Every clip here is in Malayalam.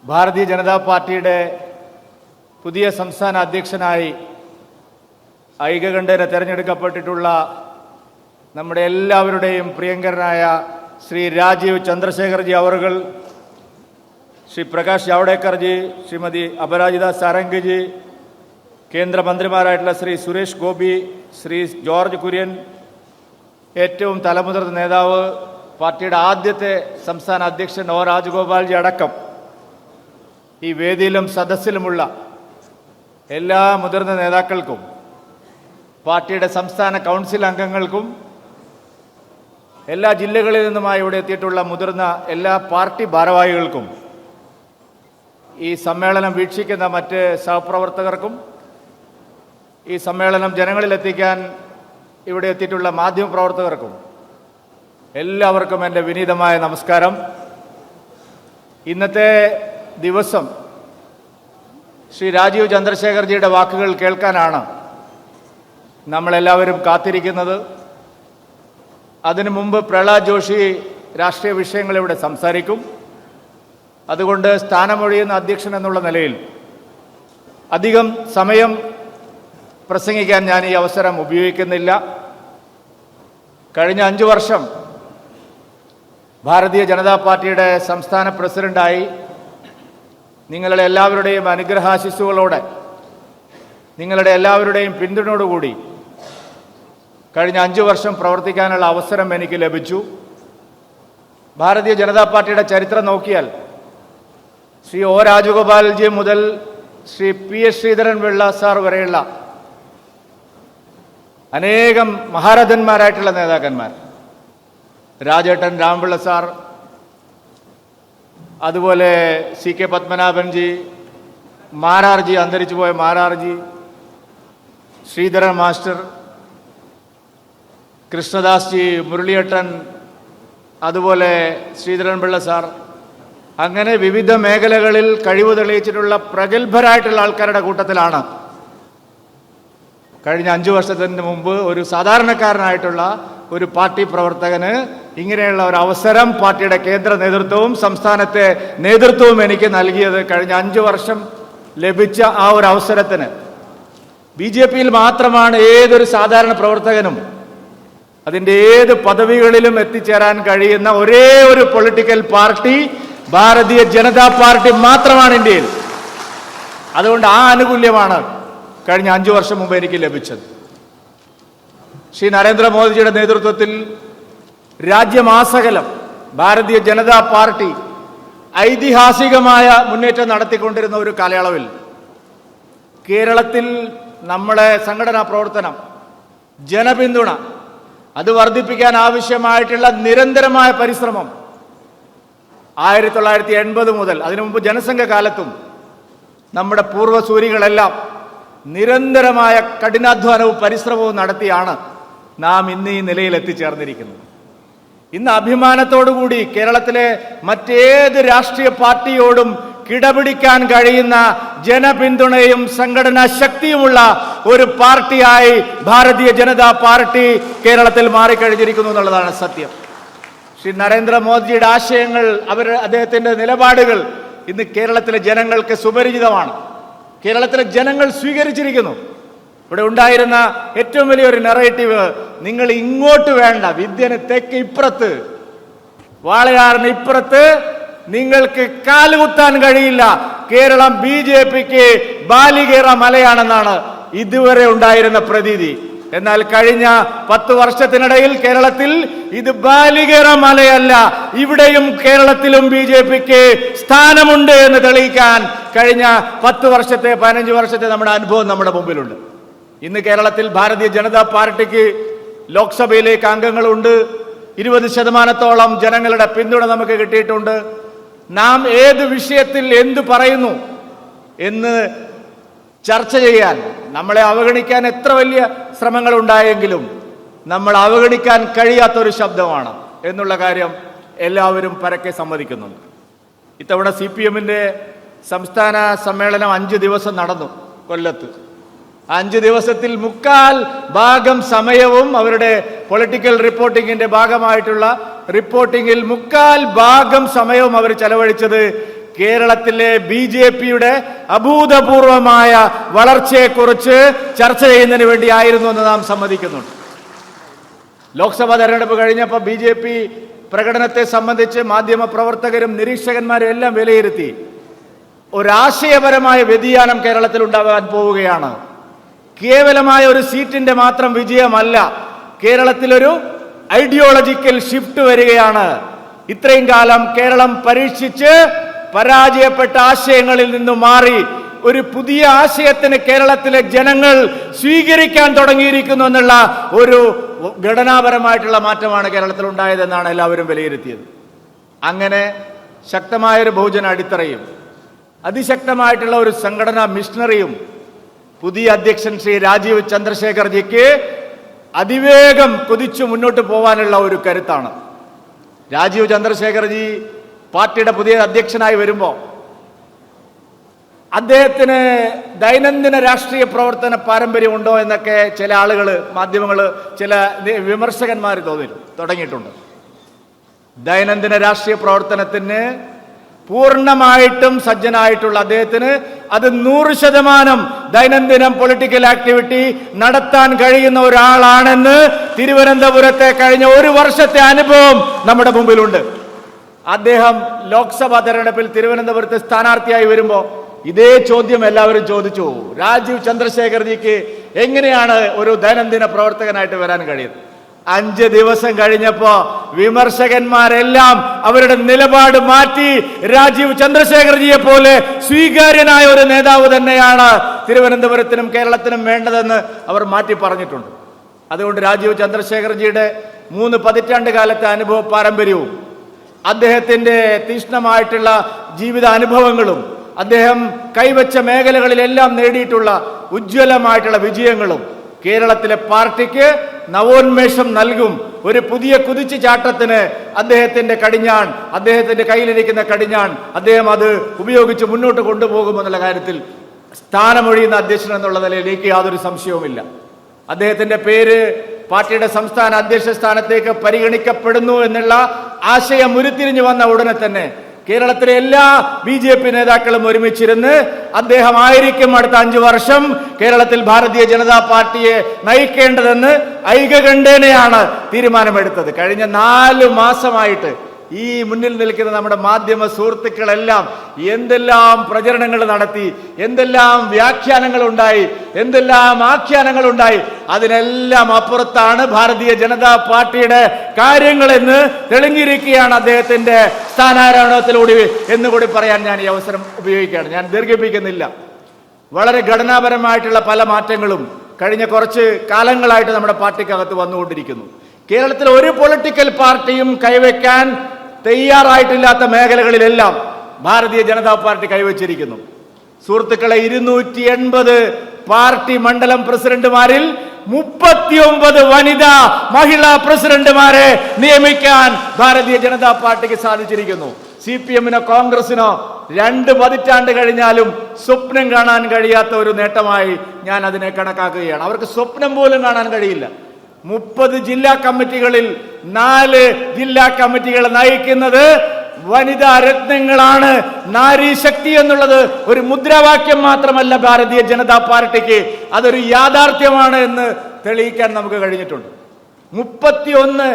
ഭാരതീയ ജനതാ പാർട്ടിയുടെ പുതിയ സംസ്ഥാന അധ്യക്ഷനായി ഐകകണ്ഠേന തെരഞ്ഞെടുക്കപ്പെട്ടിട്ടുള്ള നമ്മുടെ എല്ലാവരുടെയും പ്രിയങ്കരനായ ശ്രീ രാജീവ് ചന്ദ്രശേഖർജി അവറുകൾ, ശ്രീ പ്രകാശ് ജാവ്ദേക്കർജി, ശ്രീമതി അപരാജിത സാരംഗിജി, കേന്ദ്രമന്ത്രിമാരായിട്ടുള്ള ശ്രീ സുരേഷ് ഗോപി, ശ്രീ ജോർജ് കുര്യൻ, ഏറ്റവും തലമുതിർന്ന നേതാവ് പാർട്ടിയുടെ ആദ്യത്തെ സംസ്ഥാന അധ്യക്ഷൻ ഒ രാജഗോപാൽജി അടക്കം ഈ വേദിയിലും സദസ്സിലുമുള്ള എല്ലാ മുതിർന്ന നേതാക്കൾക്കും, പാർട്ടിയുടെ സംസ്ഥാന കൗൺസിൽ അംഗങ്ങൾക്കും, എല്ലാ ജില്ലകളിൽ നിന്നുമായി ഇവിടെ എത്തിയിട്ടുള്ള മുതിർന്ന എല്ലാ പാർട്ടി ഭാരവാഹികൾക്കും, ഈ സമ്മേളനം വീക്ഷിക്കുന്ന മറ്റ് സഹപ്രവർത്തകർക്കും, ഈ സമ്മേളനം ജനങ്ങളിലെത്തിക്കാൻ ഇവിടെ എത്തിയിട്ടുള്ള മാധ്യമപ്രവർത്തകർക്കും എല്ലാവർക്കും എൻ്റെ വിനീതമായ നമസ്കാരം. ഇന്നത്തെ ദിവസം ശ്രീ രാജീവ് ചന്ദ്രശേഖർജിയുടെ വാക്കുകൾ കേൾക്കാനാണ് നമ്മളെല്ലാവരും കാത്തിരിക്കുന്നത്. അതിനു മുമ്പ് പ്രഹ്ലാദ് ജോഷി രാഷ്ട്രീയ വിഷയങ്ങൾ ഇവിടെ സംസാരിക്കും. അതുകൊണ്ട് സ്ഥാനമൊഴിയുന്ന അധ്യക്ഷൻ എന്നുള്ള നിലയിൽ അധികം സമയം പ്രസംഗിക്കാൻ ഞാൻ ഈ അവസരം ഉപയോഗിക്കുന്നില്ല. കഴിഞ്ഞ 5 വർഷം ഭാരതീയ ജനതാ പാർട്ടിയുടെ സംസ്ഥാന പ്രസിഡന്റായി നിങ്ങളുടെ എല്ലാവരുടെയും അനുഗ്രഹാശിസ്സുകളോടെ, നിങ്ങളുടെ എല്ലാവരുടെയും പിന്തുണയോടുകൂടി കഴിഞ്ഞ 5 വർഷം പ്രവർത്തിക്കാനുള്ള അവസരം എനിക്ക് ലഭിച്ചു. ഭാരതീയ ജനതാ പാർട്ടിയുടെ ചരിത്രം നോക്കിയാൽ ശ്രീ ഒ രാജഗോപാൽജി മുതൽ Shri P S Sreedharan Pillai sir വരെയുള്ള അനേകം മഹാരഥന്മാരായിട്ടുള്ള നേതാക്കന്മാർ, രാജേട്ടൻ രാമപിള്ള സാർ, അതുപോലെ സി കെ പത്മനാഭൻജി, മാരാർജി, അന്തരിച്ചുപോയ മാരാർജി, ശ്രീധരൻ മാസ്റ്റർ, കൃഷ്ണദാസ് ജി, മുരളിയേട്ടൻ, അതുപോലെ ശ്രീധരൻപിള്ള സാർ, അങ്ങനെ വിവിധ മേഖലകളിൽ കഴിവ് തെളിയിച്ചിട്ടുള്ള പ്രഗത്ഭരായിട്ടുള്ള ആൾക്കാരുടെ കൂട്ടത്തിലാണ് കഴിഞ്ഞ 5 വർഷത്തിന് മുമ്പ് ഒരു സാധാരണക്കാരനായിട്ടുള്ള ഒരു പാർട്ടി പ്രവർത്തകന് ഇങ്ങനെയുള്ള ഒരു അവസരം പാർട്ടിയുടെ കേന്ദ്ര നേതൃത്വവും സംസ്ഥാനത്തെ നേതൃത്വവും എനിക്ക് നൽകിയത്. കഴിഞ്ഞ 5 വർഷം ലഭിച്ച ആ ഒരു അവസരത്തിന് BJPയിൽ മാത്രമാണ് ഏതൊരു സാധാരണ പ്രവർത്തകനും അതിൻ്റെ ഏത് പദവികളിലും എത്തിച്ചേരാൻ കഴിയുന്ന ഒരേ ഒരു political party Bharatiya Janata party മാത്രമാണ് ഇന്ത്യയിൽ. അതുകൊണ്ട് ആ ആനുകൂല്യമാണ് കഴിഞ്ഞ 5 വർഷം മുമ്പ് എനിക്ക് ലഭിച്ചത്. ശ്രീ നരേന്ദ്രമോദിജിയുടെ നേതൃത്വത്തിൽ രാജ്യമാസകലം ഭാരതീയ ജനതാ പാർട്ടി ഐതിഹാസികമായ മുന്നേറ്റം നടത്തിക്കൊണ്ടിരുന്ന ഒരു കാലയളവിൽ കേരളത്തിൽ നമ്മുടെ സംഘടനാ പ്രവർത്തനം, ജനപിന്തുണ അത് വർദ്ധിപ്പിക്കാൻ ആവശ്യമായിട്ടുള്ള നിരന്തരമായ പരിശ്രമം 1980 മുതൽ അതിനു മുമ്പ് ജനസംഘ കാലത്തും നമ്മുടെ പൂർവ്വസൂരികളെല്ലാം നിരന്തരമായ കഠിനാധ്വാനവും പരിശ്രമവും നടത്തിയാണ് നാം ഇന്ന് ഈ നിലയിൽ എത്തിച്ചേർന്നിരിക്കുന്നത്. ഇന്ന് അഭിമാനത്തോടുകൂടി കേരളത്തിലെ മറ്റേത് രാഷ്ട്രീയ പാർട്ടിയോടും കിടപിടിക്കാൻ കഴിയുന്ന ജനപിന്തുണയും സംഘടനാ ശക്തിയുമുള്ള ഒരു പാർട്ടിയായി ഭാരതീയ ജനതാ പാർട്ടി കേരളത്തിൽ മാറിക്കഴിഞ്ഞിരിക്കുന്നു എന്നുള്ളതാണ് സത്യം. ശ്രീ നരേന്ദ്രമോദിജിയുടെ ആശയങ്ങൾ, അദ്ദേഹത്തിന്റെ നിലപാടുകൾ ഇന്ന് കേരളത്തിലെ ജനങ്ങൾക്ക് സുപരിചിതമാണ്. കേരളത്തിലെ ജനങ്ങൾ സ്വീകരിച്ചിരിക്കുന്നു. ഇവിടെ ഉണ്ടായിരുന്ന ഏറ്റവും വലിയൊരു നെറേറ്റീവ്, നിങ്ങൾ ഇങ്ങോട്ട് വേണ്ട, വിദ്യന് തെക്ക് ഇപ്പുറത്ത്, വാളയാറിന് ഇപ്പുറത്ത് നിങ്ങൾക്ക് കാലുകുത്താൻ കഴിയില്ല, കേരളം BJPക്ക് ബാലികേറ മലയാണെന്നാണ് ഇതുവരെ ഉണ്ടായിരുന്ന പ്രതീതി. എന്നാൽ കഴിഞ്ഞ 10 വർഷത്തിനിടയിൽ കേരളത്തിൽ ഇത് ബാലികേറ മലയല്ല, ഇവിടെയും കേരളത്തിലും BJPക്ക് സ്ഥാനമുണ്ട് എന്ന് തെളിയിക്കാൻ കഴിഞ്ഞ 10 വർഷത്തെ 15 വർഷത്തെ നമ്മുടെ അനുഭവം നമ്മുടെ മുമ്പിലുണ്ട്. ഇന്ന് കേരളത്തിൽ ഭാരതീയ ജനതാ പാർട്ടിക്ക് ലോക്സഭയിലേക്ക് അംഗങ്ങളുണ്ട്. 20% ജനങ്ങളുടെ പിന്തുണ നമുക്ക് കിട്ടിയിട്ടുണ്ട്. നാം ഏത് വിഷയത്തിൽ എന്തു പറയുന്നു എന്ന് ചർച്ച ചെയ്യാൻ, നമ്മളെ അവഗണിക്കാൻ എത്ര വലിയ ശ്രമങ്ങൾ ഉണ്ടായെങ്കിലും നമ്മൾ അവഗണിക്കാൻ കഴിയാത്തൊരു ശബ്ദമാണ് എന്നുള്ള കാര്യം എല്ലാവരും പരക്കെ സമ്മതിക്കുന്നുണ്ട്. ഇത്തവണ CPMന്റെ സംസ്ഥാന സമ്മേളനം 5 ദിവസം നടന്നു കൊല്ലത്ത്. 5 ദിവസത്തിൽ 3/4 സമയവും അവരുടെ പൊളിറ്റിക്കൽ റിപ്പോർട്ടിങ്ങിന്റെ ഭാഗമായിട്ടുള്ള റിപ്പോർട്ടിങ്ങിൽ 3/4 സമയവും അവർ ചെലവഴിച്ചത് കേരളത്തിലെ BJPയുടെ അഭൂതപൂർവമായ വളർച്ചയെക്കുറിച്ച് ചർച്ച ചെയ്യുന്നതിന് വേണ്ടിയായിരുന്നു എന്ന് നാം സമ്മതിക്കുന്നുണ്ട്. ലോക്സഭാ തെരഞ്ഞെടുപ്പ് കഴിഞ്ഞപ്പോൾ BJP പ്രകടനത്തെ സംബന്ധിച്ച് മാധ്യമ പ്രവർത്തകരും നിരീക്ഷകന്മാരും എല്ലാം വിലയിരുത്തി. ഒരാശയപരമായ വ്യതിയാനം കേരളത്തിൽ ഉണ്ടാകാൻ പോവുകയാണ്. കേവലമായ ഒരു സീറ്റിന്റെ മാത്രം വിജയമല്ല, കേരളത്തിലൊരു ഐഡിയോളജിക്കൽ ഷിഫ്റ്റ് വരികയാണ്. ഇത്രയും കാലം കേരളം പരീക്ഷിച്ച് പരാജയപ്പെട്ട ആശയങ്ങളിൽ നിന്നും മാറി ഒരു പുതിയ ആശയത്തിന് കേരളത്തിലെ ജനങ്ങൾ സ്വീകരിക്കാൻ തുടങ്ങിയിരിക്കുന്നു എന്നുള്ള ഒരു ഘടനാപരമായിട്ടുള്ള മാറ്റമാണ് കേരളത്തിൽ ഉണ്ടായതെന്നാണ് എല്ലാവരും വിലയിരുത്തിയത്. അങ്ങനെ ശക്തമായൊരു ബഹുജന അടിത്തറയും അതിശക്തമായിട്ടുള്ള ഒരു സംഘടനാ മിഷണറിയും പുതിയ അധ്യക്ഷൻ ശ്രീ രാജീവ് ചന്ദ്രശേഖർജിക്ക് അതിവേഗം കുതിച്ചു മുന്നോട്ട് പോകാനുള്ള ഒരു കരുത്താണ്. രാജീവ് ചന്ദ്രശേഖർജി പാർട്ടിയുടെ പുതിയ അധ്യക്ഷനായി വരുമ്പോൾ അദ്ദേഹത്തിന് ദൈനംദിന രാഷ്ട്രീയ പ്രവർത്തന പാരമ്പര്യമുണ്ടോ എന്നൊക്കെ ചില ആളുകൾ, മാധ്യമങ്ങൾ, ചില വിമർശകന്മാർ തുടങ്ങിയിട്ടുണ്ട്. ദൈനംദിന രാഷ്ട്രീയ പ്രവർത്തനത്തിന് പൂർണ്ണമായിട്ടും സജ്ജനായിട്ടുള്ള അദ്ദേഹത്തിന് അത് 100% ദൈനംദിനം പൊളിറ്റിക്കൽ ആക്ടിവിറ്റി നടത്താൻ കഴിയുന്ന ഒരാളാണെന്ന് തിരുവനന്തപുരത്തെ കഴിഞ്ഞ ഒരു വർഷത്തെ അനുഭവം നമ്മുടെ മുമ്പിലുണ്ട്. അദ്ദേഹം ലോക്സഭാ തെരഞ്ഞെടുപ്പിൽ തിരുവനന്തപുരത്ത് സ്ഥാനാർത്ഥിയായി വരുമ്പോൾ ഇതേ ചോദ്യം എല്ലാവരും ചോദിച്ചു. രാജീവ് ചന്ദ്രശേഖർജിക്ക് എങ്ങനെയാണ് ഒരു ദൈനംദിന പ്രവർത്തകനായിട്ട് വരാൻ കഴിയുന്നത്? 5 ദിവസം കഴിഞ്ഞപ്പോ വിമർശകന്മാരെല്ലാം അവരുടെ നിലപാട് മാറ്റി രാജീവ് ചന്ദ്രശേഖർജിയെ പോലെ സ്വീകാര്യനായ ഒരു നേതാവ് തന്നെയാണ് തിരുവനന്തപുരത്തിനും കേരളത്തിനും വേണ്ടതെന്ന് അവർ മാറ്റി പറഞ്ഞിട്ടുണ്ട്. അതുകൊണ്ട് രാജീവ് ചന്ദ്രശേഖർജിയുടെ 3 പതിറ്റാണ്ട് കാലത്തെ അനുഭവ പാരമ്പര്യവും അദ്ദേഹത്തിന്റെ തീക്ഷ്ണമായിട്ടുള്ള ജീവിത അനുഭവങ്ങളും അദ്ദേഹം കൈവച്ച മേഖലകളിലെല്ലാം നേടിയിട്ടുള്ള ഉജ്ജ്വലമായിട്ടുള്ള വിജയങ്ങളും കേരളത്തിലെ പാർട്ടിക്ക് നവോന്മേഷം നൽകും. ഒരു പുതിയ കുതിച്ചുചാട്ടത്തിന് അദ്ദേഹത്തിന്റെ കടിഞ്ഞാൺ, അദ്ദേഹത്തിന്റെ കയ്യിലിരിക്കുന്ന കടിഞ്ഞാൺ അദ്ദേഹം അത് ഉപയോഗിച്ച് മുന്നോട്ട് കൊണ്ടുപോകുമെന്നുള്ള കാര്യത്തിൽ സ്ഥാനമൊഴിയുന്ന അധ്യക്ഷൻ എന്നുള്ള നിലയിൽ എനിക്ക് യാതൊരു സംശയവുമില്ല. അദ്ദേഹത്തിന്റെ പേര് പാർട്ടിയുടെ സംസ്ഥാന അധ്യക്ഷ സ്ഥാനത്തേക്ക് പരിഗണിക്കപ്പെടുന്നു എന്നുള്ള ആശയം ഉരുത്തിരിഞ്ഞു വന്ന ഉടനെ തന്നെ കേരളത്തിലെ എല്ലാ BJP നേതാക്കളും ഒരുമിച്ചിരുന്ന് അദ്ദേഹം ആയിരിക്കും അടുത്ത 5 വർഷം കേരളത്തിൽ ഭാരതീയ ജനതാ പാർട്ടിയെ നയിക്കേണ്ടതെന്ന് ഐകകണ്ഠേനയാണ് തീരുമാനമെടുത്തത്. കഴിഞ്ഞ 4 മാസമായിട്ട് ഈ മുന്നിൽ നിൽക്കുന്ന നമ്മുടെ മാധ്യമ സുഹൃത്തുക്കളെല്ലാം എന്തെല്ലാം പ്രചരണങ്ങൾ നടത്തി, എന്തെല്ലാം വ്യാഖ്യാനങ്ങൾ ഉണ്ടായി, എന്തെല്ലാം ആഖ്യാനങ്ങൾ ഉണ്ടായി, അതിനെല്ലാം അപ്പുറത്താണ് ഭാരതീയ ജനതാ പാർട്ടിയുടെ കാര്യങ്ങളെന്ന് തെളിഞ്ഞിരിക്കുകയാണ് അദ്ദേഹത്തിന്റെ സ്ഥാനാരോഹണത്തിലൂടെ എന്നുകൂടി പറയാൻ ഞാൻ ഈ അവസരം ഉപയോഗിക്കുകയാണ്. ഞാൻ ദീർഘിപ്പിക്കുന്നില്ല. വളരെ ഘടനാപരമായിട്ടുള്ള പല മാറ്റങ്ങളും കഴിഞ്ഞ കുറച്ച് കാലങ്ങളായിട്ട് നമ്മുടെ പാർട്ടിക്കകത്ത് വന്നുകൊണ്ടിരിക്കുന്നു. കേരളത്തിൽ ഒരു പൊളിറ്റിക്കൽ പാർട്ടിയും കൈവയ്ക്കാൻ തയ്യാറായിട്ടില്ലാത്ത മേഖലകളിലെല്ലാം ഭാരതീയ ജനതാ പാർട്ടി കൈവച്ചിരിക്കുന്നു. സുഹൃത്തുക്കളെ, 280 പാർട്ടി മണ്ഡലം പ്രസിഡന്റുമാരിൽ 39 വനിതാ മഹിളാ പ്രസിഡന്റുമാരെ നിയമിക്കാൻ ഭാരതീയ ജനതാ പാർട്ടിക്ക് സാധിച്ചിരിക്കുന്നു. CPM-നോ കോൺഗ്രസിനോ 2 പതിറ്റാണ്ട് കഴിഞ്ഞാലും സ്വപ്നം കാണാൻ കഴിയാത്ത ഒരു നേട്ടമായി ഞാൻ അതിനെ കണക്കാക്കുകയാണ്. അവർക്ക് സ്വപ്നം പോലും കാണാൻ കഴിയില്ല. 30 ജില്ലാ കമ്മിറ്റികളിൽ 4 ജില്ലാ കമ്മിറ്റികൾ നയിക്കുന്നത് വനിതാ രത്നങ്ങളാണ്. നാരി ശക്തി എന്നുള്ളത് ഒരു മുദ്രാവാക്യം മാത്രമല്ല ഭാരതീയ ജനതാ പാർട്ടിക്ക്, അതൊരു യാഥാർത്ഥ്യമാണ് എന്ന് തെളിയിക്കാൻ നമുക്ക് കഴിഞ്ഞിട്ടുണ്ട്. 31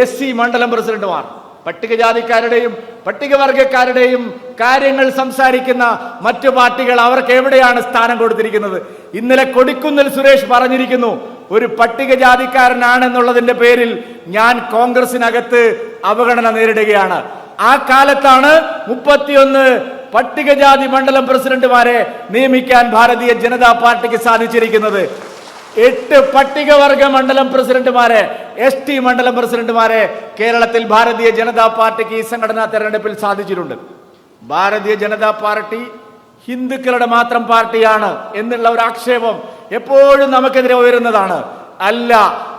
SC മണ്ഡലം പ്രസിഡന്റുമാർ, പട്ടികജാതിക്കാരുടെയും പട്ടികവർഗക്കാരുടെയും കാര്യങ്ങൾ സംസാരിക്കുന്ന മറ്റു പാർട്ടികൾ അവർക്ക് എവിടെയാണ് സ്ഥാനം കൊടുത്തിരിക്കുന്നത്? ഇന്നലെ കൊടിക്കുന്നിൽ സുരേഷ് പറഞ്ഞിരിക്കുന്നു, ഒരു പട്ടികജാതിക്കാരനാണെന്നുള്ളതിന്റെ പേരിൽ ഞാൻ കോൺഗ്രസിനകത്ത് അവഗണന നേരിടുകയാണ്. ആ കാലത്താണ് 31 പട്ടികജാതി മണ്ഡലം പ്രസിഡന്റുമാരെ നിയമിക്കാൻ ഭാരതീയ ജനതാ പാർട്ടിക്ക് സാധിച്ചിരിക്കുന്നത്. 8 പട്ടികവർഗ മണ്ഡലം പ്രസിഡന്റുമാരെ, ST മണ്ഡലം പ്രസിഡന്റുമാരെ കേരളത്തിൽ ഭാരതീയ ജനതാ പാർട്ടിക്ക് ഈ സംഘടനാ തെരഞ്ഞെടുപ്പിൽ സാധിച്ചിട്ടുണ്ട്. ഭാരതീയ ജനതാ പാർട്ടി ഹിന്ദുക്കളുടെ മാത്രം പാർട്ടിയാണ് എന്നുള്ള ഒരു ആക്ഷേപം എപ്പോഴും നമുക്കെതിരെ ഉയരുന്നതാണ്. അല്ല,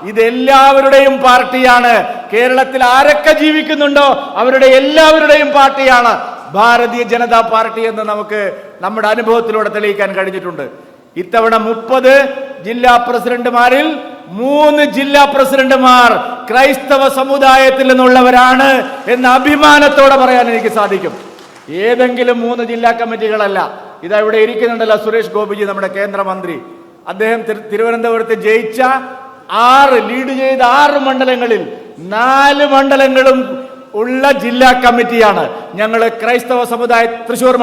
ഇതെല്ലാവരുടെയും പാർട്ടിയാണ്. കേരളത്തിൽ ആരൊക്കെ ജീവിക്കുന്നുണ്ടോ അവരുടെ എല്ലാവരുടെയും പാർട്ടിയാണ് ഭാരതീയ ജനതാ പാർട്ടി എന്ന് നമുക്ക് നമ്മുടെ അനുഭവത്തിലൂടെ തെളിയിക്കാൻ കഴിഞ്ഞിട്ടുണ്ട്. ഇത്തവണ 30 ജില്ലാ പ്രസിഡന്റുമാരിൽ 3 ജില്ലാ പ്രസിഡന്റുമാർ ക്രൈസ്തവ സമുദായത്തിൽ നിന്നുള്ളവരാണ് എന്ന അഭിമാനത്തോടെ പറയാൻ എനിക്ക് സാധിക്കും. ഏതെങ്കിലും 3 ജില്ലാ കമ്മിറ്റികളല്ല. ഇതാ ഇവിടെ ഇരിക്കുന്നുണ്ടല്ലോ സുരേഷ് ഗോപിജി, നമ്മുടെ കേന്ദ്രമന്ത്രി. അദ്ദേഹം തിരുവനന്തപുരത്ത് ജയിച്ച ലീഡ് ചെയ്ത 6 മണ്ഡലങ്ങളിൽ 4 മണ്ഡലങ്ങളും ഉള്ള ജില്ലാ കമ്മിറ്റിയാണ് ഞങ്ങൾ. ക്രൈസ്തവ സമുദായ തൃശൂർ,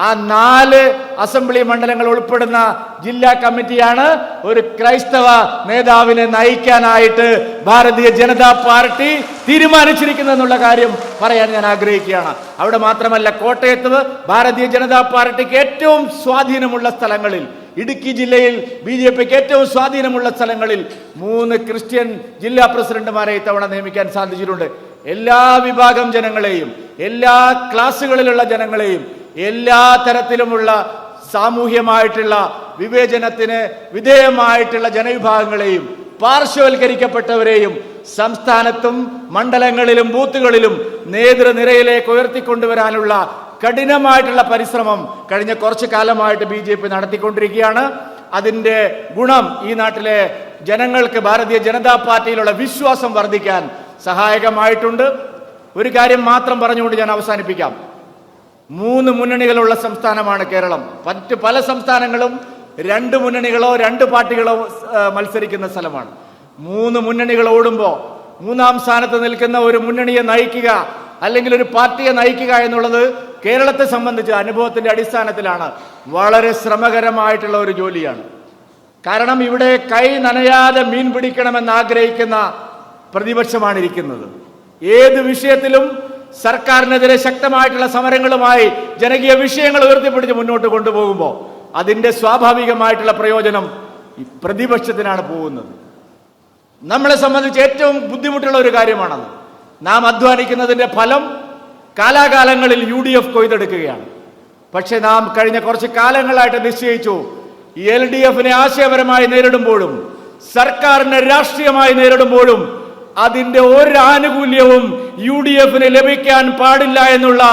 ആ 4 അസംബ്ലി മണ്ഡലങ്ങൾ ഉൾപ്പെടുന്ന ജില്ലാ കമ്മിറ്റിയാണ് ഒരു ക്രൈസ്തവ നേതാവിനെ നയിക്കാനായിട്ട് ഭാരതീയ ജനതാ പാർട്ടി തീരുമാനിച്ചിരിക്കുന്നതെന്നുള്ള കാര്യം പറയാൻ ഞാൻ ആഗ്രഹിക്കുകയാണ്. അവിടെ മാത്രമല്ല, കോട്ടയത്ത് ഭാരതീയ ജനതാ പാർട്ടിക്ക് ഏറ്റവും സ്വാധീനമുള്ള സ്ഥലങ്ങളിൽ, ഇടുക്കി ജില്ലയിൽ BJPക്ക് ഏറ്റവും സ്വാധീനമുള്ള സ്ഥലങ്ങളിൽ 3 ക്രിസ്ത്യൻ ജില്ലാ പ്രസിഡന്റുമാരെ ഇത്തവണ നിയമിക്കാൻ സാധിച്ചിട്ടുണ്ട്. എല്ലാ വിഭാഗം ജനങ്ങളെയും, എല്ലാ ക്ലാസ്സുകളിലുള്ള ജനങ്ങളെയും, എല്ലാ തരത്തിലുമുള്ള സാമൂഹ്യമായിട്ടുള്ള വിവേചനത്തിന് വിധേയമായിട്ടുള്ള ജനവിഭാഗങ്ങളെയും പാർശ്വവൽക്കരിക്കപ്പെട്ടവരെയും സംസ്ഥാനത്തും മണ്ഡലങ്ങളിലും ബൂത്തുകളിലും നേതൃനിരയിലേക്ക് ഉയർത്തിക്കൊണ്ടുവരാനുള്ള കഠിനമായിട്ടുള്ള പരിശ്രമം കഴിഞ്ഞ കുറച്ചു കാലമായിട്ട് BJP നടത്തിക്കൊണ്ടിരിക്കുകയാണ്. അതിൻ്റെ ഗുണം ഈ നാട്ടിലെ ജനങ്ങൾക്ക് ഭാരതീയ ജനതാ പാർട്ടിയിലുള്ള വിശ്വാസം വർദ്ധിക്കാൻ സഹായകമായിട്ടുണ്ട്. ഒരു കാര്യം മാത്രം പറഞ്ഞുകൊണ്ട് ഞാൻ അവസാനിപ്പിക്കാം. 3 മുന്നണികളുള്ള സംസ്ഥാനമാണ് കേരളം. മറ്റ് പല സംസ്ഥാനങ്ങളും 2 മുന്നണികളോ 2 പാർട്ടികളോ മത്സരിക്കുന്ന സ്ഥലമാണ്. 3 മുന്നണികൾ ഓടുമ്പോൾ 3-ാം സ്ഥാനത്ത് നിൽക്കുന്ന ഒരു മുന്നണിയെ നയിക്കുക അല്ലെങ്കിൽ ഒരു പാർട്ടിയെ നയിക്കുക എന്നുള്ളത് കേരളത്തെ സംബന്ധിച്ച് അനുഭവത്തിന്റെ അടിസ്ഥാനത്തിലാണ് വളരെ ശ്രമകരമായിട്ടുള്ള ഒരു ജോലിയാണ്. കാരണം ഇവിടെ കൈ നനയാതെ മീൻ പിടിക്കണമെന്ന് ആഗ്രഹിക്കുന്ന പ്രതിപക്ഷമാണ് ഇരിക്കുന്നത്. ഏത് വിഷയത്തിലും സർക്കാരിനെതിരെ ശക്തമായിട്ടുള്ള സമരങ്ങളുമായി ജനകീയ വിഷയങ്ങൾ ഉയർത്തിപ്പിടിച്ച് മുന്നോട്ട് കൊണ്ടുപോകുമ്പോൾ അതിന്റെ സ്വാഭാവികമായിട്ടുള്ള പ്രയോജനം ഈ പ്രതിപക്ഷത്തിനാണ് പോകുന്നത്. നമ്മളെ സംബന്ധിച്ച് ഏറ്റവും ബുദ്ധിമുട്ടുള്ള ഒരു കാര്യമാണത്. നാം അധ്വാനിക്കുന്നതിന്റെ ഫലം കാലാകാലങ്ങളിൽ UDF കൊയ്തെടുക്കുകയാണ്. പക്ഷെ നാം കഴിഞ്ഞ കുറച്ച് കാലങ്ങളായിട്ട് നിശ്ചയിച്ചു, LDFനെ ആശയപരമായി നേരിടുമ്പോഴും സർക്കാരിനെ രാഷ്ട്രീയമായി നേരിടുമ്പോഴും അതിന്റെ ഒരു ആനുകൂല്യവും UDFന് ലഭിക്കാൻ പാടില്ല എന്നുള്ള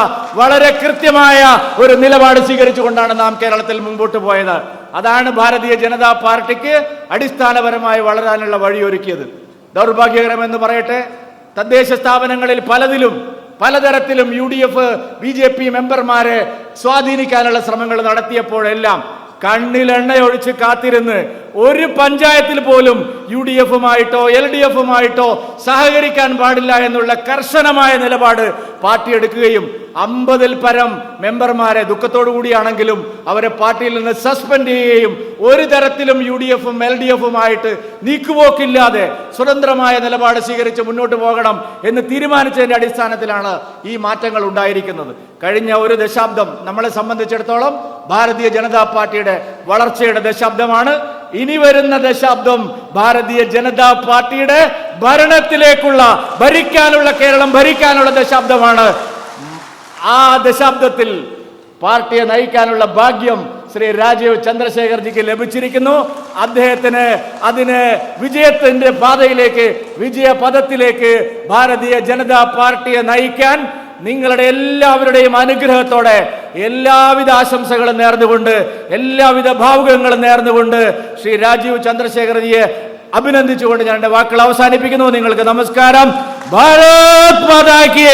വളരെ കൃത്യമായ ഒരു നിലപാട് സ്വീകരിച്ചുകൊണ്ടാണ് നാം കേരളത്തിൽ മുമ്പോട്ട് പോയത്. അതാണ് ഭാരതീയ ജനതാ പാർട്ടിക്ക് അടിസ്ഥാനപരമായി വളരാനുള്ള വഴിയൊരുക്കിയത്. ദൗർഭാഗ്യകരമെന്ന് പറയട്ടെ, തദ്ദേശ സ്ഥാപനങ്ങളിൽ പലതരത്തിലും UDF BJP മെമ്പർമാരെ സ്വാധീനിക്കാനുള്ള ശ്രമങ്ങൾ നടത്തിയപ്പോഴെല്ലാം കണ്ണിലെണ്ണയൊഴിച്ച് കാത്തിരുന്ന് ഒരു പഞ്ചായത്തിൽ പോലും UDFുമായിട്ടോ LDFുമായിട്ടോ സഹകരിക്കാൻ പാടില്ല എന്നുള്ള കർശനമായ നിലപാട് പാർട്ടി എടുക്കുകയും 50-ൽ പരം മെമ്പർമാരെ ദുഃഖത്തോടു കൂടിയാണെങ്കിലും അവരെ പാർട്ടിയിൽ നിന്ന് സസ്പെൻഡ് ചെയ്യുകയും ഒരു തരത്തിലും UDFും LDFുമായിട്ട് നീക്കുപോക്കില്ലാതെ സ്വതന്ത്രമായ നിലപാട് സ്വീകരിച്ച് മുന്നോട്ട് പോകണം എന്ന് തീരുമാനിച്ചതിന്റെ അടിസ്ഥാനത്തിലാണ് ഈ മാറ്റങ്ങൾ ഉണ്ടായിരിക്കുന്നത്. കഴിഞ്ഞ ഒരു ദശാബ്ദം നമ്മളെ സംബന്ധിച്ചിടത്തോളം ഭാരതീയ ജനതാ പാർട്ടിയുടെ വളർച്ചയുടെ ദശാബ്ദമാണ്. ഇനി വരുന്ന ദശാബ്ദം ഭാരതീയ ജനതാ പാർട്ടിയുടെ കേരളം ഭരിക്കാനുള്ള ദശാബ്ദമാണ്. ആ ദശാബ്ദത്തിൽ പാർട്ടിയെ നയിക്കാനുള്ള ഭാഗ്യം ശ്രീ രാജീവ് ചന്ദ്രശേഖർജിക്ക് ലഭിച്ചിരിക്കുന്നു. അദ്ദേഹത്തിന് അതിന് വിജയത്തിന്റെ പാതയിലേക്ക്, വിജയപഥത്തിലേക്ക് ഭാരതീയ ജനതാ പാർട്ടിയെ നയിക്കാൻ നിങ്ങളുടെ എല്ലാവരുടെയും അനുഗ്രഹത്തോടെ എല്ലാവിധ ആശംസകളും നേർന്നുകൊണ്ട്, എല്ലാവിധ ഭാവുകങ്ങളും നേർന്നുകൊണ്ട് ശ്രീ രാജീവ് ചന്ദ്രശേഖർജിയെ അഭിനന്ദിച്ചുകൊണ്ട് ഞാൻ എന്റെ വാക്കുകൾ അവസാനിപ്പിക്കുന്നു. നിങ്ങൾക്ക് നമസ്കാരം. ഭാരത് മാതാ കി